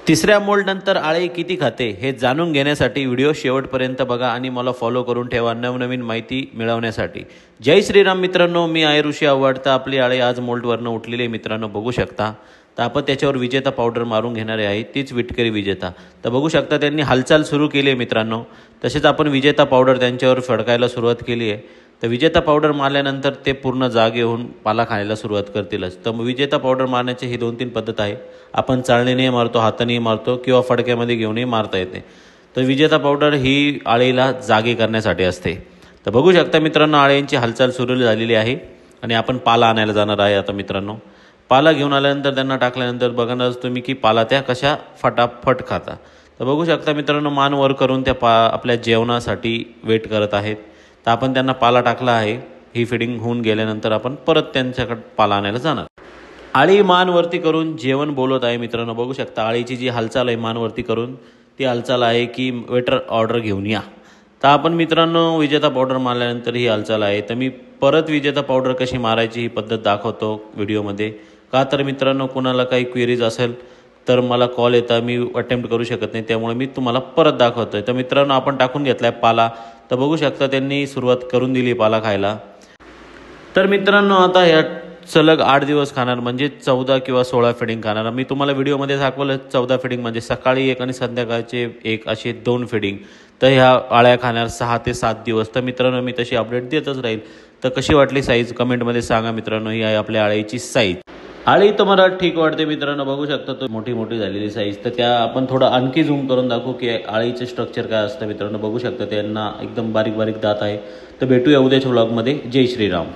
तिसऱ्या मोल्ड नंतर आळी किती खाते हे जाणून घेण्यासाठी व्हिडिओ शेवटपर्यंत बघा आणि मला फॉलो करून ठेवा नवनवीन माहिती मिळवण्यासाठी। जय श्रीराम मित्रांनो, मी आहे ऋषी आव्हाड। तर आपली आळी आज मोल्डवरनं उठलेली आहे मित्रांनो, बघू शकता। तर आपण त्याच्यावर विजेता पावडर मारून घेणारे आहे, तीच विटकरी विजेता। तर बघू शकता त्यांनी हालचाल सुरू केली आहे मित्रांनो। तसेच आपण विजेता पावडर त्यांच्यावर फडकायला सुरुवात केली आहे। तर विजेता पावडर मारल्यानंतर ते पूर्ण जागे होऊन पाला खायला सुरुवात करतीलच। तर विजेता पावडर मारण्याची ही 2-3 पद्धत आहे। आपण चाळणीने मारतो, हाताने मारतो किंवा फडक्यामध्ये घेऊनही मारता येते। तर विजेता पावडर ही आळीला जागे करण्यासाठी असते। तर बघू शकता मित्रांनो, आळ्यांची हालचाल सुरू झालेली आहे आणि आपण पाला आणायला जाणार आहे आता मित्रांनो। पाला घेऊन आल्यानंतर त्यांना टाकल्यानंतर बघणार तुम्ही की पाला त्या कशा फटाफट खाता। तर बघू शकता मित्रांनो, मान वर करून त्या आपल्या जेवणासाठी वेट करत आहेत। तर आपण त्यांना पाला टाकला आहे। ही फिडिंग होऊन गेल्यानंतर आपण परत त्यांच्याकडे पाला आणायला जाणार। आळी मान वरती करून जेवण बोलत आहे मित्रांनो, बघू शकता आळीची जी हालचाल आहे मान वरती करून ती हालचाल आहे की वेटर ऑर्डर घेऊन या। तर आपण मित्रांनो विजेता पावडर मारल्यानंतर ही हालचाल आहे। तर मी परत विजेता पावडर कशी मारायची ही पद्धत दाखवतो व्हिडिओमध्ये। का तर मित्रांनो, कुणाला काही क्वेरीज असेल तर मला कॉल येता, मी अटेम्प्ट करू शकत नाही, त्यामुळे मी तुम्हाला परत दाखवतोय। तर मित्रांनो आपण टाकून घेतलाय पाला। तर बघू शकता त्यांनी सुरुवात करून दिली पाला खायला। तर मित्रांनो आता ह्या सलग 8 दिवस खाणार, म्हणजे 14 किंवा 16 फिडिंग खाणार। मी तुम्हाला व्हिडिओमध्ये दाखवलं 14 फिडिंग म्हणजे सकाळी एक आणि संध्याकाळचे एक असे 2 फिडिंग। तर ह्या आळ्या खाणार 6 ते 7 दिवस। तर मित्रांनो मी तशी अपडेट देतच राहील। तर कशी वाटली साईज कमेंटमध्ये सांगा मित्रांनो। ही आहे आपल्या आळीची साईज। आळी तुम्हाला ठीक वाटते मित्रांनो, बघू शकता तो मोठी मोठी झालेली साईज। तर त्या आपण थोडं आणखी झूम करून दाखवू की आळीचे स्ट्रक्चर काय असतं मित्रांनो। बघू शकता त्यांना एकदम बारीक बारीक दात आहे। तर भेटूया उद्याच्या व्लॉगमध्ये। जय श्रीराम।